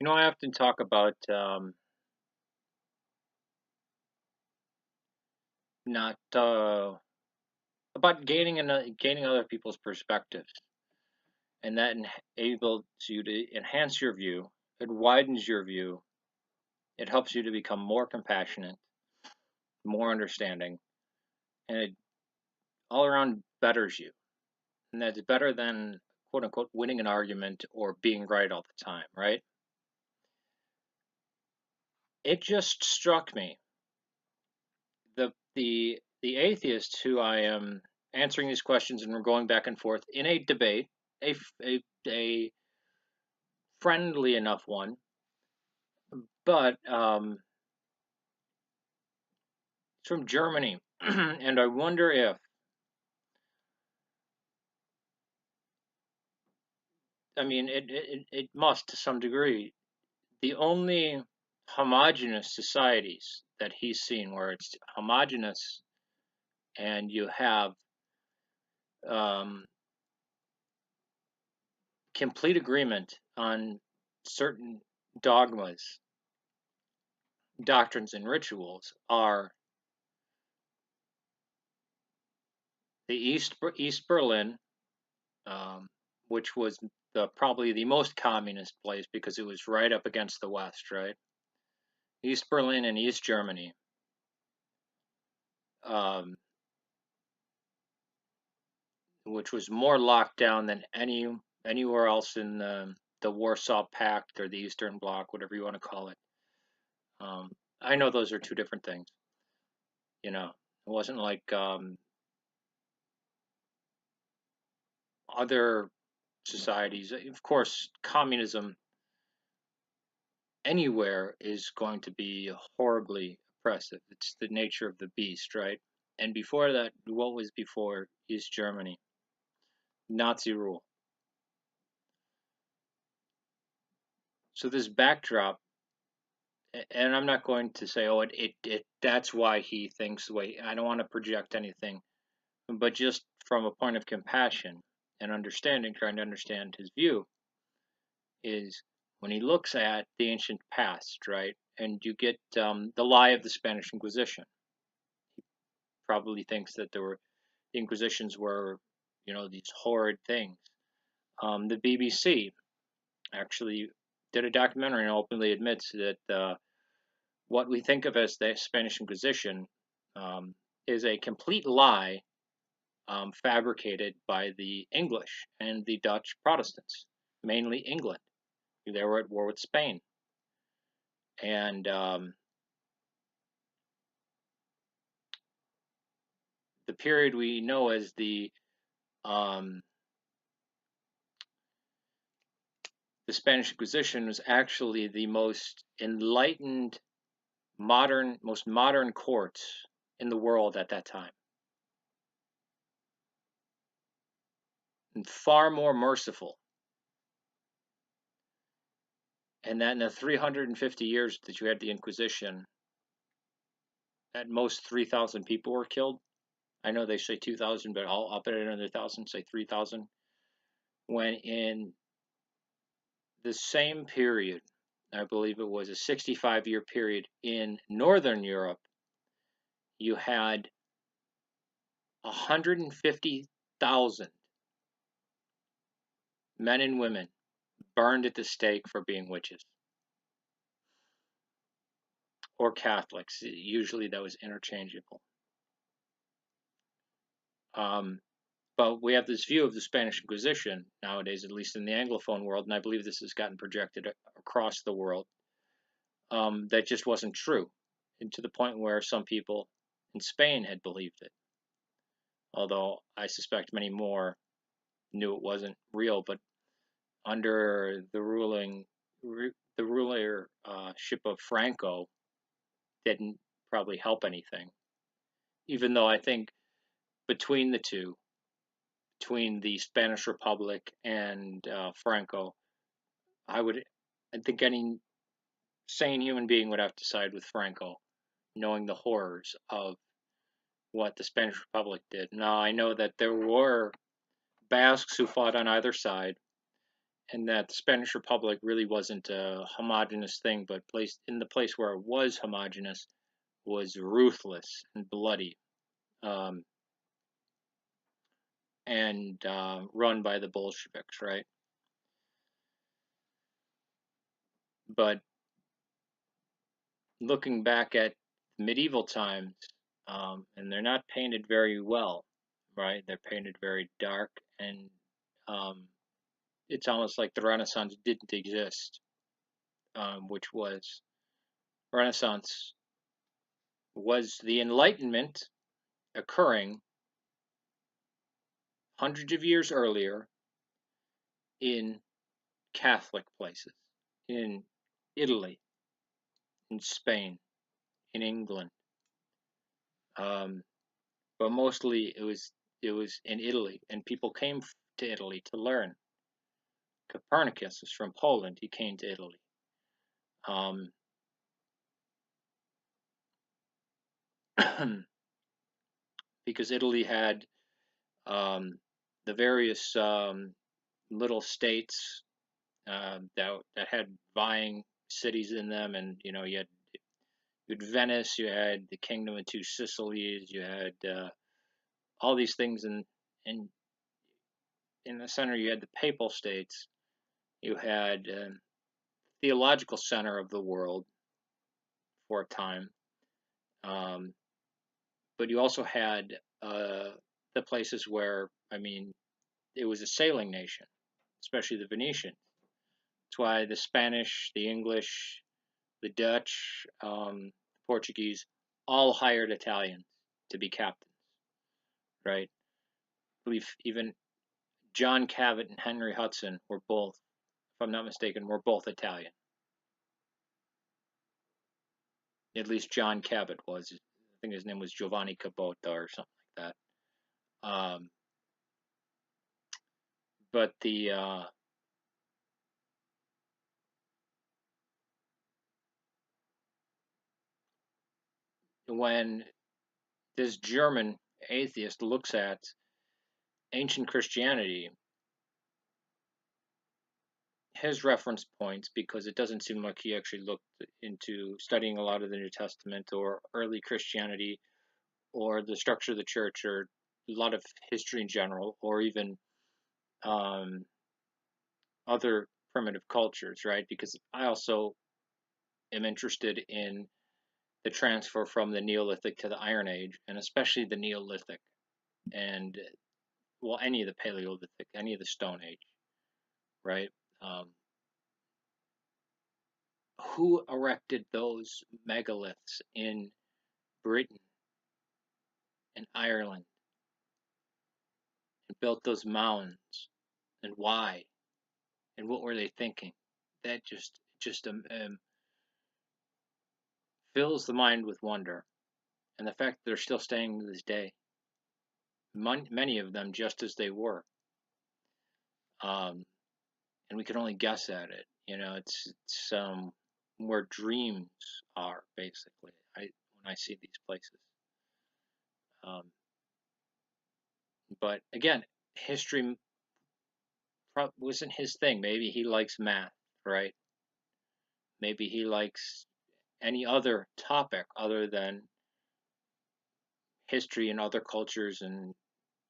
I often talk about not about gaining other people's perspectives, and that enables you to enhance your view. It widens your view. It helps you to become more compassionate, more understanding, and it all around betters you. And that's better than quote unquote winning an argument or being right all the time, right? It just struck me the atheist who I am answering these questions, and we're going back and forth in a debate, a friendly enough one, but it's from Germany, and I wonder if, I mean, it must to some degree. The only homogenous societies that he's seen where it's homogenous and you have um, complete agreement on certain dogmas, doctrines, and rituals are the East Berlin, um, which was probably the most communist place because it was right up against the West, right? East Berlin and East Germany, um, which was more locked down than anywhere else in the Warsaw Pact or the Eastern Bloc, whatever you want to call it. I know those are two different things. It wasn't like other societies. Of course, communism anywhere is going to be horribly oppressive. It's the nature of the beast, right? And before that, what was before East Germany? Nazi rule. So this backdrop, and I'm not going to say, oh, it that's why he thinks the way. I don't want to project anything, but just from a point of compassion and understanding, trying to understand his view, is when he looks at the ancient past, right? And you get the lie of the Spanish Inquisition. Probably thinks that the Inquisitions were, these horrid things. The BBC actually did a documentary and openly admits that what we think of as the Spanish Inquisition is a complete lie fabricated by the English and the Dutch Protestants, mainly England. They were at war with Spain. And the period we know as um, the Spanish Inquisition was actually the most enlightened, most modern courts in the world at that time, and far more merciful. And that in the 350 years that you had the Inquisition, at most 3,000 people were killed. I know they say 2,000, but I'll up it another 1,000, say 3,000. When in the same period, I believe it was a 65-year period in Northern Europe, you had 150,000 men and women burned at the stake for being witches or Catholics. Usually that was interchangeable. But we have this view of the Spanish Inquisition nowadays, at least in the Anglophone world, and I believe this has gotten projected across the world, that just wasn't true, and to the point where some people in Spain had believed it. Although I suspect many more knew it wasn't real, but under the rulership of Franco, didn't probably help anything. Even though I think between the two, between the Spanish Republic and Franco, I think any sane human being would have to side with Franco, knowing the horrors of what the Spanish Republic did. Now I know that there were Basques who fought on either side, and that the Spanish Republic really wasn't a homogenous thing, but the place where it was homogenous was ruthless and bloody, um, and run by the Bolsheviks, right? But looking back at medieval times, and they're not painted very well, right? They're painted very dark, and um, it's almost like the Renaissance didn't exist, which was Renaissance was the Enlightenment occurring hundreds of years earlier in Catholic places, in Italy, in Spain, in England, um, but mostly it was in Italy, and people came to Italy to learn. Copernicus is from Poland. He came to Italy. Um, because Italy had the various little states that had vying cities in them, and you had Venice, you had the Kingdom of Two Sicilies, you had all these things, and in the center you had the Papal States, you had theological center of the world for a time, um, but you also had the places where, I mean, it was a sailing nation, especially the Venetian. That's why the Spanish, the English, the Dutch, the Portuguese all hired Italians to be captains, right? I believe even John Cabot and Henry Hudson were both, if I'm not mistaken, were both Italian. At least John Cabot was. I think his name was Giovanni Cabota or something like that. But when this German atheist looks at ancient Christianity, his reference points, because it doesn't seem like he actually looked into studying a lot of the New Testament or early Christianity or the structure of the church or a lot of history in general, or even um, other primitive cultures, right? Because I also am interested in the transfer from the Neolithic to the Iron Age, and especially the Neolithic, and well, any of the Paleolithic, any of the Stone Age, right? Um, who erected those megaliths in Britain and Ireland and built those mounds, and why, and what were they thinking? That just fills the mind with wonder, and the fact that they're still standing to this day, many of them just as they were, um, and we can only guess at it. It's where dreams are basically. When I see these places, um, but again, history wasn't his thing. Maybe he likes math, right? Maybe he likes any other topic other than history and other cultures, and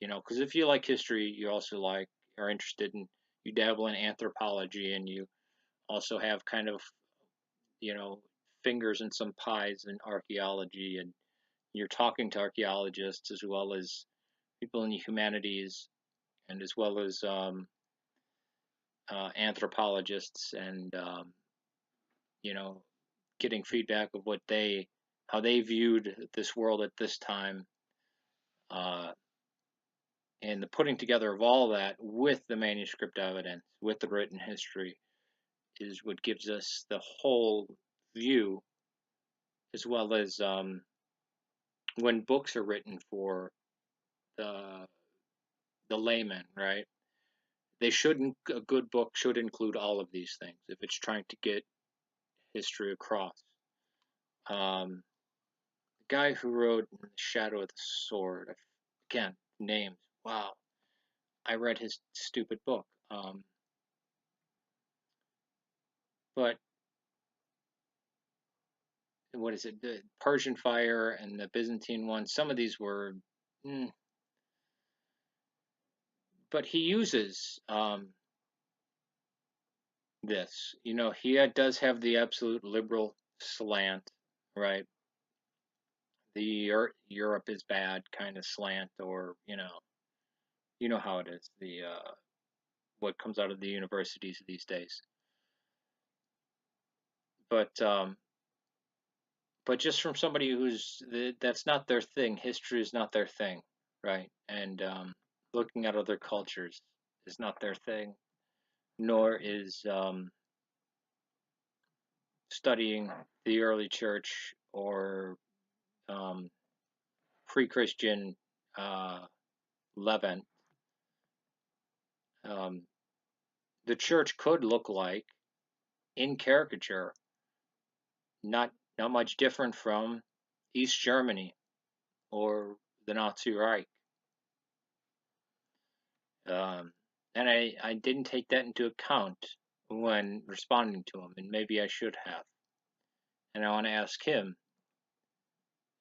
because if you like history, you also are interested in, you dabble in anthropology, and you also have kind of you know fingers in some pies in archaeology, and you're talking to archaeologists as well as people in the humanities, and as well as anthropologists, and you know getting feedback of how they viewed this world at this time, uh, and the putting together of all that with the manuscript evidence, with the written history, is what gives us the whole view, as well as when books are written for the layman, right? A good book should include all of these things if it's trying to get history across. Um, the guy who wrote The Shadow of the Sword, again, names. Wow, I read his stupid book. But what is it? The Persian fire and the Byzantine one. Some of these were, mm, but he uses this. Does have the absolute liberal slant, right? The Europe is bad kind of slant, or you know how it is. The what comes out of the universities these days. But just from somebody that's not their thing. History is not their thing, right? And looking at other cultures is not their thing, nor is studying the early church or um, pre-Christian uh, Levant. Um, the church could look like, in caricature, not not much different from East Germany or the Nazi Reich. Um, and I didn't take that into account when responding to him, and maybe I should have. And I want to ask him,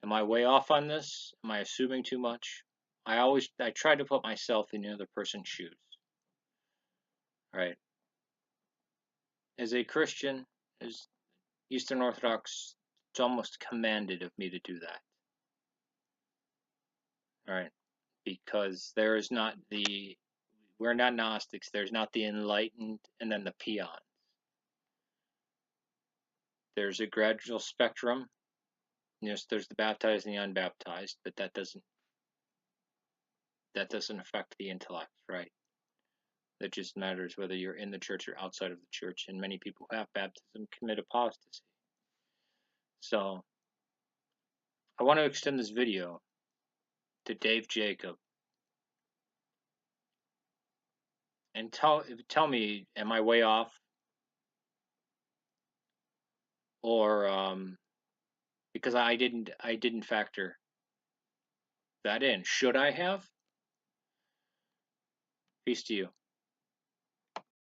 am I way off on this? Am I assuming too much? I try to put myself in the other person's shoes, right? As a Christian, as Eastern Orthodox, it's almost commanded of me to do that, right? Because we're not Gnostics. There's not the enlightened and then the peon. There's a gradual spectrum. Yes, there's the baptized and the unbaptized, but that doesn't affect the intellect, right? That just matters whether you're in the church or outside of the church. And many people who have baptism commit apostasy. So I want to extend this video to Dave Jacob and tell me, am I way off, or because I didn't factor that in? Should I have? Peace to you.